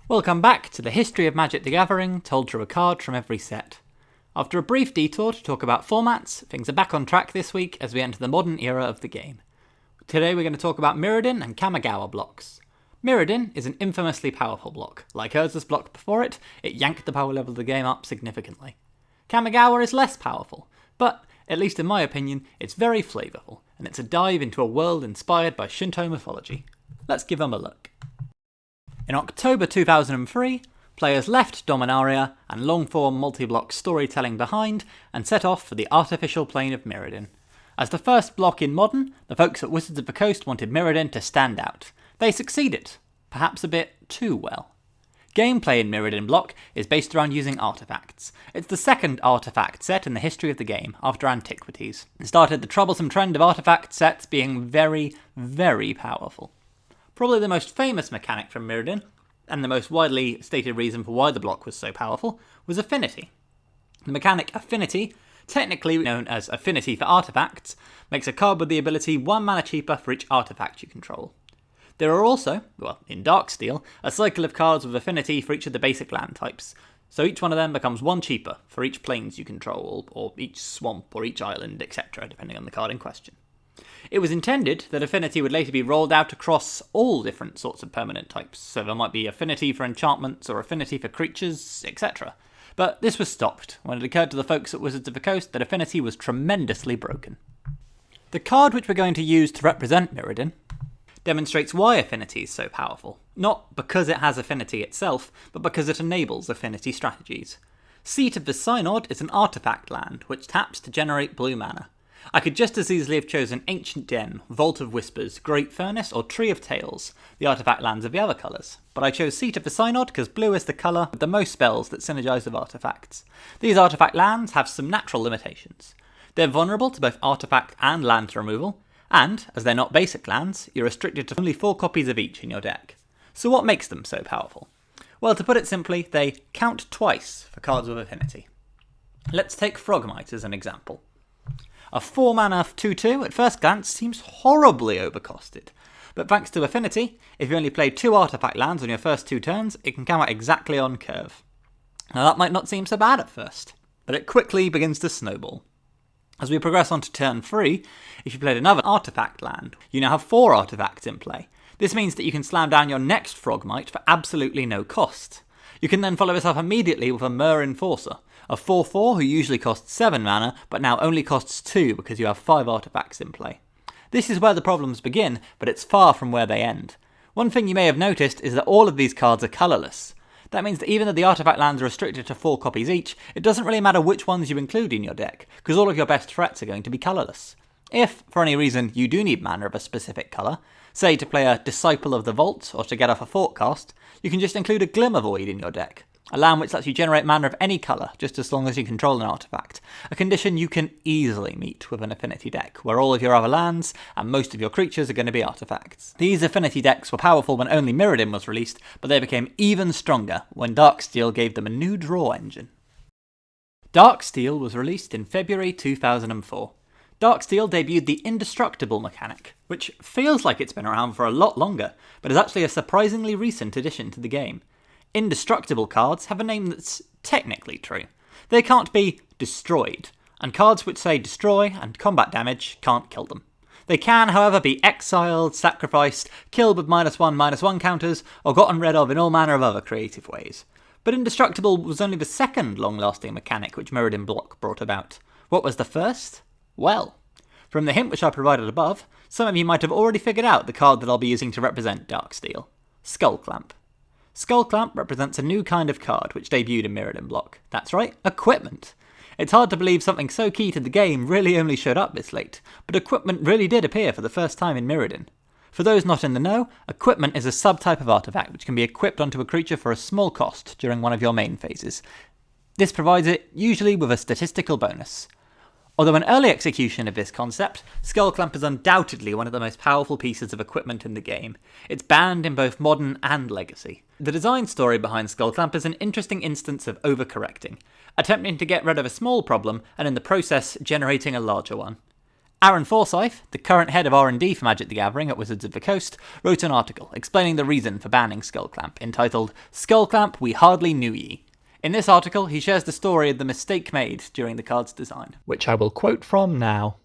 Welcome back to the history of Magic the Gathering, told through a card from every set. After a brief detour to talk about formats, things are back on track this week as we enter the modern era of the game. Today we're going to talk about Mirrodin and Kamigawa blocks. Mirrodin is an infamously powerful block. Like Urza's block before it, it yanked the power level of the game up significantly. Kamigawa is less powerful, but, at least in my opinion, it's very flavourful, and it's a dive into a world inspired by Shinto mythology. Let's give them a look. In October 2003, players left Dominaria and long-form multi-block storytelling behind and set off for the artificial plane of Mirrodin. As the first block in Modern, the folks at Wizards of the Coast wanted Mirrodin to stand out. They succeeded, perhaps a bit too well. Gameplay in Mirrodin block is based around using artifacts. It's the second artifact set in the history of the game, after Antiquities. It started the troublesome trend of artifact sets being very, very powerful. Probably the most famous mechanic from Mirrodin, and the most widely stated reason for why the block was so powerful, was Affinity. The mechanic Affinity, technically known as Affinity for Artifacts, makes a card with the ability 1 mana cheaper for each artifact you control. There are also, in Darksteel, a cycle of cards with Affinity for each of the basic land types, so each one of them becomes 1 cheaper for each plains you control, or each swamp, or each island, etc., depending on the card in question. It was intended that Affinity would later be rolled out across all different sorts of permanent types, so there might be Affinity for enchantments or Affinity for creatures, etc. But this was stopped when it occurred to the folks at Wizards of the Coast that Affinity was tremendously broken. The card which we're going to use to represent Mirrodin demonstrates why Affinity is so powerful, not because it has Affinity itself, but because it enables Affinity strategies. Seat of the Synod is an artifact land which taps to generate blue mana. I could just as easily have chosen Ancient Den, Vault of Whispers, Great Furnace, or Tree of Tales, the artifact lands of the other colours, but I chose Seat of the Synod because blue is the colour with the most spells that synergise with artefacts. These artifact lands have some natural limitations. They're vulnerable to both artifact and land removal, and, as they're not basic lands, you're restricted to only 4 copies of each in your deck. So what makes them so powerful? Well, to put it simply, they count twice for cards with Affinity. Let's take Frogmite as an example. A 4 mana 2/2 at first glance seems horribly overcosted, but thanks to Affinity, if you only play 2 artifact lands on your first 2 turns, it can come out exactly on curve. Now that might not seem so bad at first, but it quickly begins to snowball. As we progress on to turn 3, if you played another artifact land, you now have 4 artifacts in play. This means that you can slam down your next Frogmite for absolutely no cost. You can then follow this up immediately with a Myr Enforcer, a 4/4 who usually costs 7 mana, but now only costs 2 because you have 5 artifacts in play. This is where the problems begin, but it's far from where they end. One thing you may have noticed is that all of these cards are colourless. That means that even though the artifact lands are restricted to 4 copies each, it doesn't really matter which ones you include in your deck, because all of your best threats are going to be colourless. If, for any reason, you do need mana of a specific colour, say to play a Disciple of the Vault or to get off a Forecast, you can just include a Glimmervoid in your deck, a land which lets you generate mana of any colour, just as long as you control an artifact, a condition you can easily meet with an Affinity deck, where all of your other lands and most of your creatures are going to be artifacts. These Affinity decks were powerful when only Mirrodin was released, but they became even stronger when Darksteel gave them a new draw engine. Darksteel was released in February 2004. Darksteel debuted the Indestructible mechanic, which feels like it's been around for a lot longer, but is actually a surprisingly recent addition to the game. Indestructible cards have a name that's technically true. They can't be destroyed, and cards which say destroy and combat damage can't kill them. They can, however, be exiled, sacrificed, killed with -1/-1 counters, or gotten rid of in all manner of other creative ways. But Indestructible was only the second long-lasting mechanic which Mirrodin block brought about. What was the first? Well, from the hint which I provided above, some of you might have already figured out the card that I'll be using to represent Darksteel. Skullclamp. Skullclamp represents a new kind of card which debuted in Mirrodin block. That's right, equipment. It's hard to believe something so key to the game really only showed up this late, but equipment really did appear for the first time in Mirrodin. For those not in the know, equipment is a subtype of artifact which can be equipped onto a creature for a small cost during one of your main phases. This provides it usually with a statistical bonus. Although an early execution of this concept, Skullclamp is undoubtedly one of the most powerful pieces of equipment in the game. It's banned in both Modern and Legacy. The design story behind Skullclamp is an interesting instance of overcorrecting, attempting to get rid of a small problem and in the process generating a larger one. Aaron Forsythe, the current head of R&D for Magic the Gathering at Wizards of the Coast, wrote an article explaining the reason for banning Skullclamp, entitled "Skullclamp We Hardly Knew Ye." In this article, he shares the story of the mistake made during the card's design, which I will quote from now.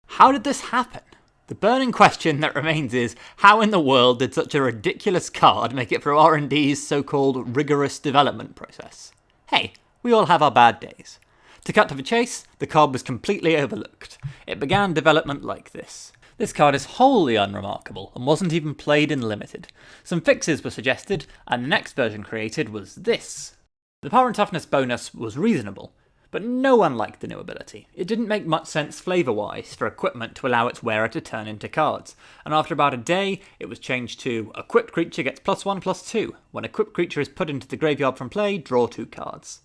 How did this happen? The burning question that remains is, how in the world did such a ridiculous card make it through R&D's so-called rigorous development process? Hey, we all have our bad days. To cut to the chase, the card was completely overlooked. It began development like this. This card is wholly unremarkable and wasn't even played in Limited. Some fixes were suggested, and the next version created was this. The power and toughness bonus was reasonable, but no one liked the new ability. It didn't make much sense flavour-wise for equipment to allow its wearer to turn into cards, and after about a day, it was changed to equipped creature gets +1/+2. When equipped creature is put into the graveyard from play, draw 2 cards.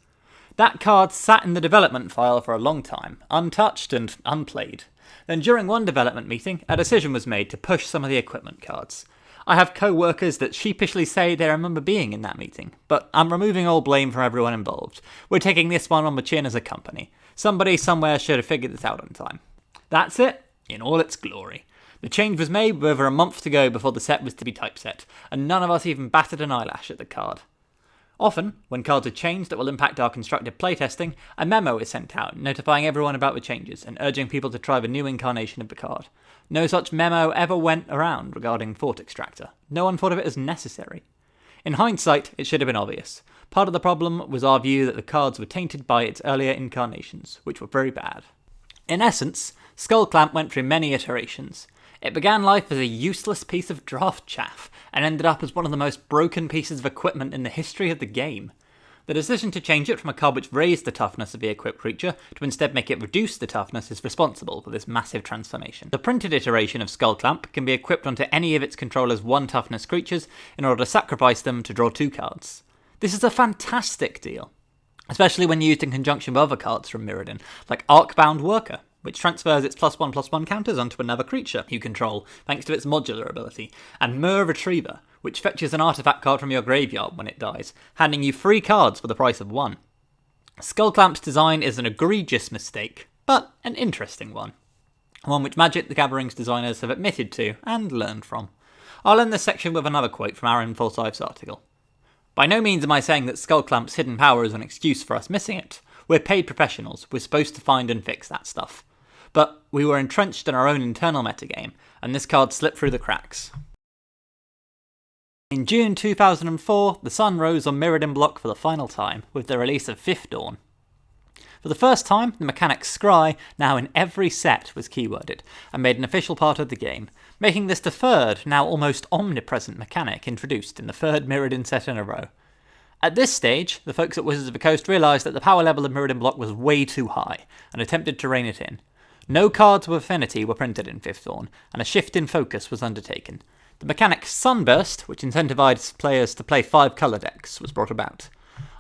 That card sat in the development file for a long time, untouched and unplayed. Then during one development meeting, a decision was made to push some of the equipment cards. I have co-workers that sheepishly say they remember being in that meeting, but I'm removing all blame from everyone involved. We're taking this one on the chin as a company. Somebody somewhere should have figured this out on time. That's it, in all its glory. The change was made with over a month to go before the set was to be typeset, and none of us even batted an eyelash at the card. Often, when cards are changed that will impact our constructive playtesting, a memo is sent out notifying everyone about the changes and urging people to try the new incarnation of the card. No such memo ever went around regarding Thought Extractor. No one thought of it as necessary. In hindsight, it should have been obvious. Part of the problem was our view that the cards were tainted by its earlier incarnations, which were very bad. In essence, Skullclamp went through many iterations. It began life as a useless piece of draft chaff, and ended up as one of the most broken pieces of equipment in the history of the game. The decision to change it from a card which raised the toughness of the equipped creature to instead make it reduce the toughness is responsible for this massive transformation. The printed iteration of Skullclamp can be equipped onto any of its controller's 1 toughness creatures in order to sacrifice them to draw 2 cards. This is a fantastic deal, especially when used in conjunction with other cards from Mirrodin, like Arcbound Worker, which transfers its +1/+1 counters onto another creature you control, thanks to its modular ability, and Myr Retriever, which fetches an artifact card from your graveyard when it dies, handing you 3 cards for the price of 1. Skullclamp's design is an egregious mistake, but an interesting one. One which Magic the Gathering's designers have admitted to and learned from. I'll end this section with another quote from Aaron Forsythe's article. By no means am I saying that Skullclamp's hidden power is an excuse for us missing it. We're paid professionals, we're supposed to find and fix that stuff. But we were entrenched in our own internal metagame, and this card slipped through the cracks. In June 2004, the sun rose on Mirrodin block for the final time, with the release of 5th Dawn. For the first time, the mechanic Scry, now in every set, was keyworded, and made an official part of the game, making this the 3rd, now almost omnipresent mechanic introduced in the 3rd Mirrodin set in a row. At this stage, the folks at Wizards of the Coast realised that the power level of Mirrodin block was way too high, and attempted to rein it in. No cards with affinity were printed in 5th Dawn, and a shift in focus was undertaken. The mechanic Sunburst, which incentivized players to play 5 colour decks, was brought about.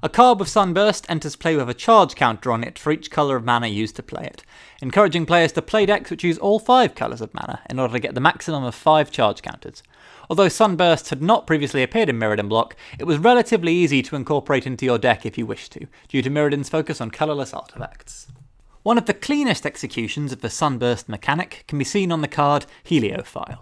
A card with Sunburst enters play with a charge counter on it for each colour of mana used to play it, encouraging players to play decks which use all 5 colours of mana in order to get the maximum of 5 charge counters. Although Sunburst had not previously appeared in Mirrodin block, it was relatively easy to incorporate into your deck if you wished to, due to Mirrodin's focus on colourless artefacts. One of the cleanest executions of the Sunburst mechanic can be seen on the card Heliophile.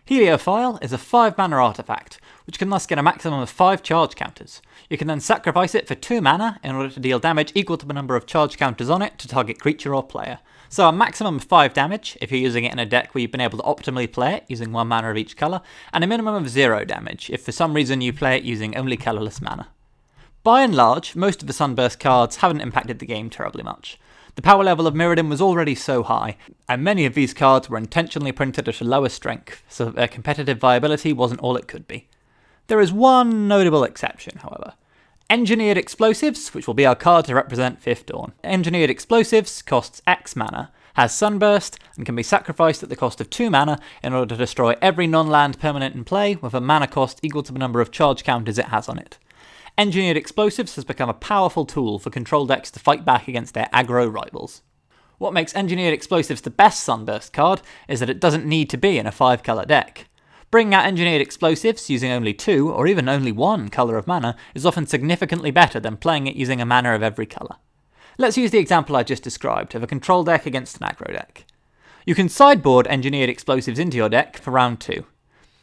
Heliophile is a 5 mana artifact, which can thus get a maximum of 5 charge counters. You can then sacrifice it for 2 mana in order to deal damage equal to the number of charge counters on it to target creature or player. So a maximum of 5 damage if you're using it in a deck where you've been able to optimally play it using 1 mana of each colour, and a minimum of 0 damage if for some reason you play it using only colourless mana. By and large, most of the Sunburst cards haven't impacted the game terribly much. The power level of Mirrodin was already so high, and many of these cards were intentionally printed at a lower strength, so that their competitive viability wasn't all it could be. There is one notable exception, however. Engineered Explosives, which will be our card to represent 5th Dawn. Engineered Explosives costs X mana, has Sunburst, and can be sacrificed at the cost of 2 mana in order to destroy every non-land permanent in play with a mana cost equal to the number of charge counters it has on it. Engineered Explosives has become a powerful tool for control decks to fight back against their aggro rivals. What makes Engineered Explosives the best Sunburst card is that it doesn't need to be in a 5 colour deck. Bringing out Engineered Explosives using only 2, or even only 1 colour of mana is often significantly better than playing it using a mana of every colour. Let's use the example I just described of a control deck against an aggro deck. You can sideboard engineered explosives into your deck for round 2,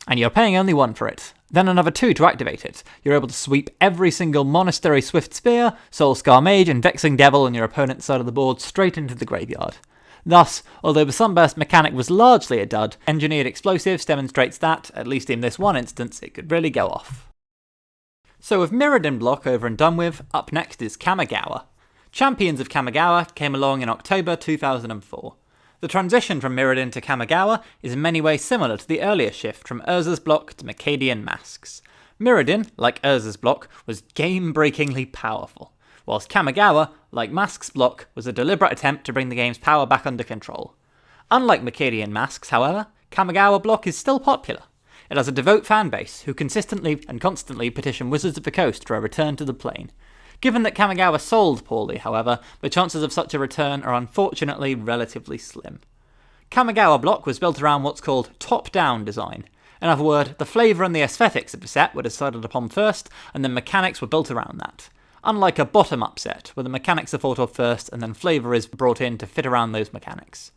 and you're paying only 1 for it. Then another 2 to activate it. You're able to sweep every single Monastery Swift Spear, Soul Scar Mage, and Vexing Devil on your opponent's side of the board straight into the graveyard. Thus, although the Sunburst mechanic was largely a dud, engineered explosives demonstrates that, at least in this one instance, it could really go off. So with Mirrodin block over and done with, up next is Kamigawa. Champions of Kamigawa came along in October 2004. The transition from Mirrodin to Kamigawa is in many ways similar to the earlier shift from Urza's block to Mercadian Masks. Mirrodin, like Urza's block, was game-breakingly powerful, whilst Kamigawa, like Masks' block, was a deliberate attempt to bring the game's power back under control. Unlike Mercadian Masks, however, Kamigawa block is still popular. It has a devout fanbase who consistently and constantly petition Wizards of the Coast for a return to the plane. Given that Kamigawa sold poorly, however, the chances of such a return are unfortunately relatively slim. Kamigawa block was built around what's called top-down design. In other words, the flavour and the aesthetics of the set were decided upon first, and then mechanics were built around that. Unlike a bottom-up set, where the mechanics are thought of first and then flavour is brought in to fit around those mechanics.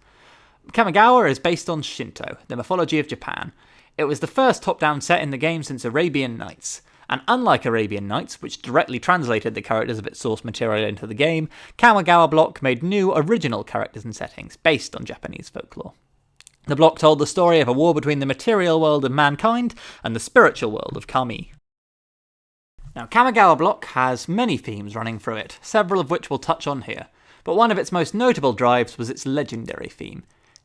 Kamigawa is based on Shinto, the mythology of Japan. It was the first top-down set in the game since Arabian Nights. And unlike Arabian Nights, which directly translated the characters of its source material into the game, Kamigawa block made new, original characters and settings based on Japanese folklore. The block told the story of a war between the material world of mankind and the spiritual world of Kami. Now, Kamigawa block has many themes running through it, several of which we'll touch on here, but one of its most notable drives was its legendary theme.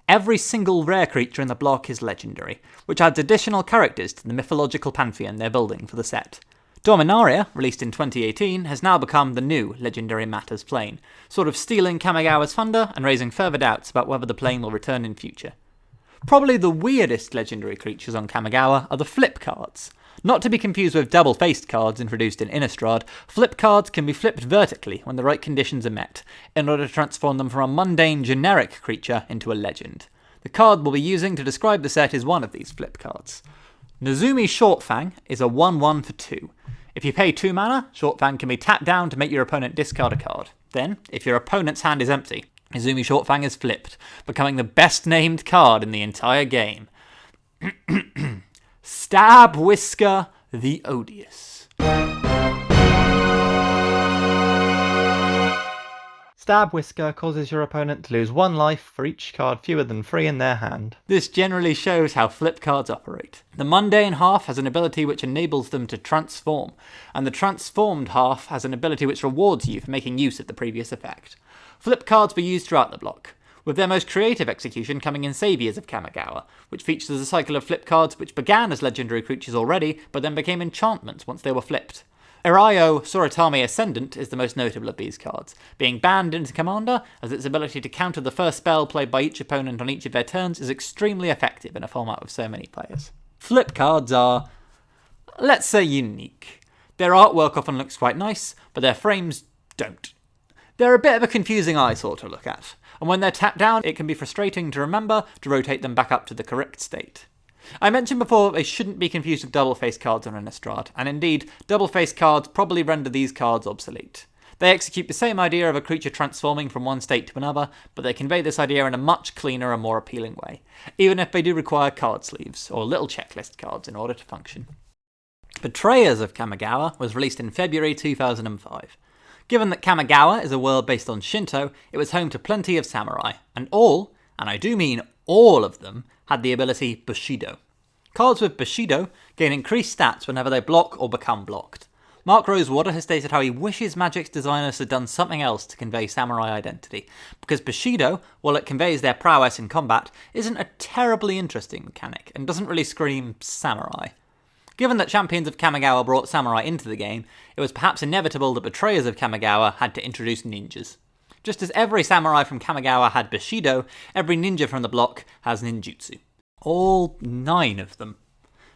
Every single rare creature in the block is legendary, which adds additional characters to the mythological pantheon they're building for the set. Dominaria, released in 2018, has now become the new Legendary Matters plane, sort of stealing Kamigawa's thunder and raising further doubts about whether the plane will return in future. Probably the weirdest legendary creatures on Kamigawa are the flip cards. Not to be confused with double-faced cards introduced in Innistrad, flip cards can be flipped vertically when the right conditions are met, in order to transform them from a mundane, generic creature into a legend. The card we'll be using to describe the set is one of these flip cards. Nezumi Shortfang is a 1/1 for 2. If you pay 2 mana, Shortfang can be tapped down to make your opponent discard a card. Then, if your opponent's hand is empty, Nezumi Shortfang is flipped, becoming the best-named card in the entire game. Stab Whisker the Odious. Stab Whisker causes your opponent to lose 1 life for each card fewer than 3 in their hand. This generally shows how flip cards operate. The mundane half has an ability which enables them to transform, and the transformed half has an ability which rewards you for making use of the previous effect. Flip cards were used throughout the block, with their most creative execution coming in Saviours of Kamigawa, which features a cycle of flip cards which began as legendary creatures already, but then became enchantments once they were flipped. Erayo Soratame Ascendant is the most notable of these cards, being banned into Commander, as its ability to counter the first spell played by each opponent on each of their turns is extremely effective in a format with so many players. Flip cards are, let's say, unique. Their artwork often looks quite nice, but their frames don't. They're a bit of a confusing eyesore to look at, and when they're tapped down, it can be frustrating to remember to rotate them back up to the correct state. I mentioned before that they shouldn't be confused with double-faced cards on Innistrad, and indeed, double-faced cards probably render these cards obsolete. They execute the same idea of a creature transforming from one state to another, but they convey this idea in a much cleaner and more appealing way, even if they do require card sleeves, or little checklist cards in order to function. Betrayers of Kamigawa was released in February 2005. Given that Kamigawa is a world based on Shinto, it was home to plenty of samurai, and all, and I do mean all of them, had the ability Bushido. Cards with Bushido gain increased stats whenever they block or become blocked. Mark Rosewater has stated how he wishes Magic's designers had done something else to convey samurai identity, because Bushido, while it conveys their prowess in combat, isn't a terribly interesting mechanic, and doesn't really scream samurai. Given that Champions of Kamigawa brought samurai into the game, it was perhaps inevitable that Betrayers of Kamigawa had to introduce ninjas. Just as every samurai from Kamigawa had Bushido, every ninja from the block has ninjutsu. All 9 of them.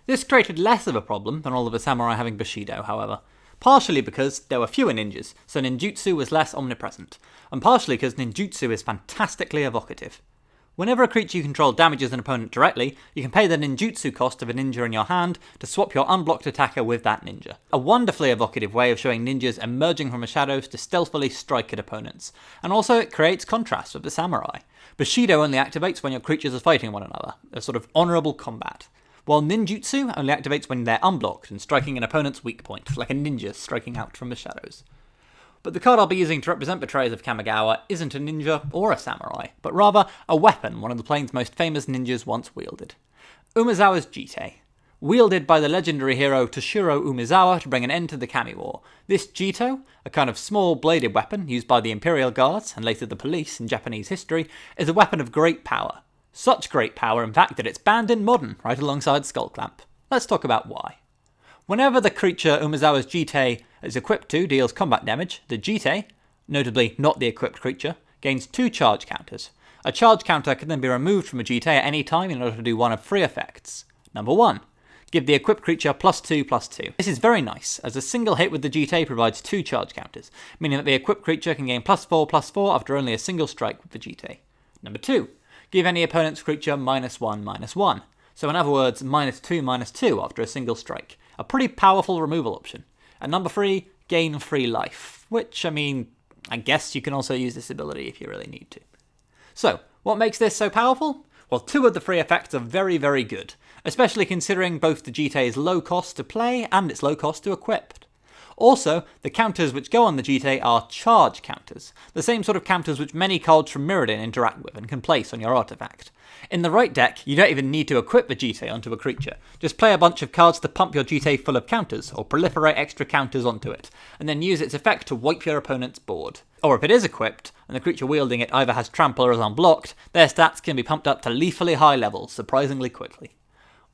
This created less of a problem than all of the samurai having Bushido, however. Partially because there were fewer ninjas, so ninjutsu was less omnipresent, and partially because ninjutsu is fantastically evocative. Whenever a creature you control damages an opponent directly, you can pay the ninjutsu cost of a ninja in your hand to swap your unblocked attacker with that ninja. A wonderfully evocative way of showing ninjas emerging from the shadows to stealthily strike at opponents. And also it creates contrast with the samurai. Bushido only activates when your creatures are fighting one another, a sort of honourable combat. While ninjutsu only activates when they're unblocked and striking an opponent's weak point, like a ninja striking out from the shadows. But the card I'll be using to represent Betrayers of Kamigawa isn't a ninja or a samurai, but rather a weapon one of the plane's most famous ninjas once wielded. Umezawa's Jite. Wielded by the legendary hero Toshiro Umezawa to bring an end to the Kami War, this Jito, a kind of small bladed weapon used by the Imperial Guards and later the police in Japanese history, is a weapon of great power. Such great power, in fact, that it's banned in Modern, right alongside Skullclamp. Let's talk about why. Whenever the creature Umezawa's Jite is equipped to deals combat damage, the Jite, notably not the equipped creature, gains 2 charge counters. A charge counter can then be removed from a Jite at any time in order to do one of 3 effects. Number 1. Give the equipped creature +2/+2. This is very nice, as a single hit with the Jite provides 2 charge counters, meaning that the equipped creature can gain +4/+4 after only a single strike with the Jite. Number 2. Give any opponent's creature -1/-1. So in other words, -2/-2 after a single strike. A pretty powerful removal option. And number 3, gain 3 life, which, I guess you can also use this ability if you really need to. So, what makes this so powerful? Well, 2 of the 3 effects are very, very good, especially considering both the Jite's low cost to play and its low cost to equip. Also, the counters which go on the Jite are charge counters, the same sort of counters which many cards from Mirrodin interact with and can place on your artifact. In the right deck, you don't even need to equip the Jite onto a creature. Just play a bunch of cards to pump your Jite full of counters, or proliferate extra counters onto it, and then use its effect to wipe your opponent's board. Or if it is equipped, and the creature wielding it either has trample or is unblocked, their stats can be pumped up to lethally high levels surprisingly quickly.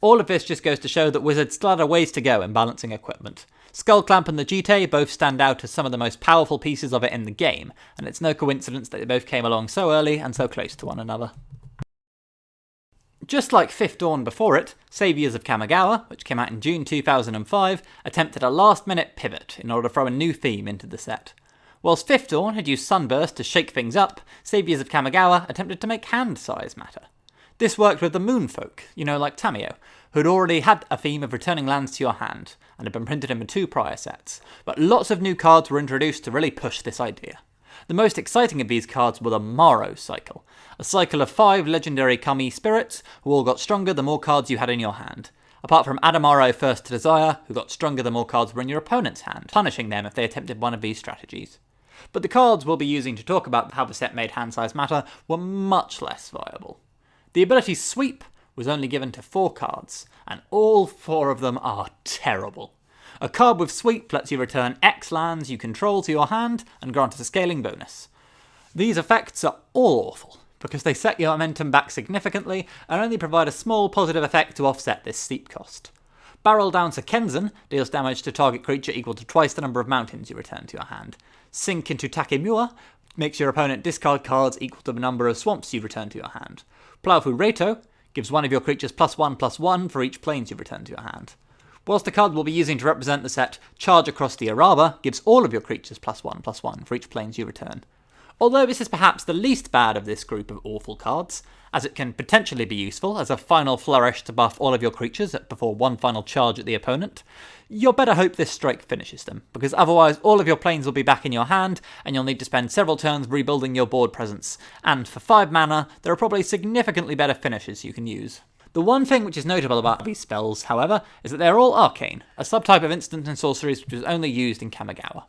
All of this just goes to show that Wizards still had a ways to go in balancing equipment. Skullclamp and the Jite both stand out as some of the most powerful pieces of it in the game, and it's no coincidence that they both came along so early and so close to one another. Just like Fifth Dawn before it, Saviours of Kamigawa, which came out in June 2005, attempted a last-minute pivot in order to throw a new theme into the set. Whilst Fifth Dawn had used Sunburst to shake things up, Saviours of Kamigawa attempted to make hand size matter. This worked with the Moonfolk, like Tamiyo, who'd already had a theme of returning lands to your hand, and had been printed in the 2 prior sets, but lots of new cards were introduced to really push this idea. The most exciting of these cards were the Morrow cycle, a cycle of 5 legendary Kami spirits who all got stronger the more cards you had in your hand, apart from Adamaro First to Desire, who got stronger the more cards were in your opponent's hand, punishing them if they attempted one of these strategies. But the cards we'll be using to talk about how the set made hand size matter were much less viable. The ability Sweep was only given to 4 cards, and all 4 of them are terrible. A card with Sweep lets you return X lands you control to your hand and grant a scaling bonus. These effects are all awful, because they set your momentum back significantly and only provide a small positive effect to offset this steep cost. Barrel Down to Kenzen deals damage to target creature equal to twice the number of mountains you return to your hand. Sink into Takemura makes your opponent discard cards equal to the number of swamps you return to your hand. Plowfu Reito gives one of your creatures +1/+1 for each planes you return to your hand. Whilst the card we'll be using to represent the set, Charge Across the Araba, gives all of your creatures +1/+1 for each planes you return. Although this is perhaps the least bad of this group of awful cards, as it can potentially be useful as a final flourish to buff all of your creatures before one final charge at the opponent, you'll better hope this strike finishes them, because otherwise all of your planes will be back in your hand, and you'll need to spend several turns rebuilding your board presence, and for 5 mana, there are probably significantly better finishes you can use. The one thing which is notable about these spells, however, is that they're all arcane, a subtype of instant and sorceries which is only used in Kamigawa.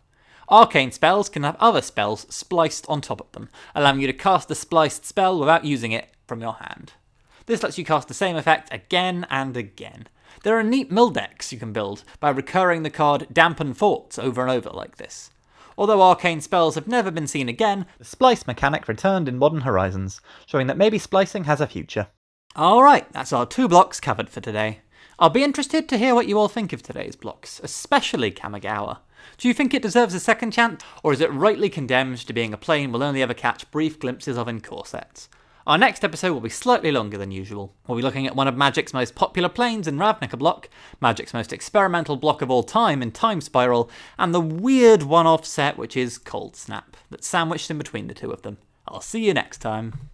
Arcane spells can have other spells spliced on top of them, allowing you to cast a spliced spell without using it from your hand. This lets you cast the same effect again and again. There are neat mill decks you can build by recurring the card Dampen Forts over and over like this. Although arcane spells have never been seen again, the splice mechanic returned in Modern Horizons, showing that maybe splicing has a future. Alright, that's our 2 blocks covered for today. I'll be interested to hear what you all think of today's blocks, especially Kamigawa. Do you think it deserves a second chance, or is it rightly condemned to being a plane we'll only ever catch brief glimpses of in core sets? Our next episode will be slightly longer than usual. We'll be looking at one of Magic's most popular planes in Ravnica block, Magic's most experimental block of all time in Time Spiral, and the weird one-off set which is Cold Snap, that's sandwiched in between the 2 of them. I'll see you next time.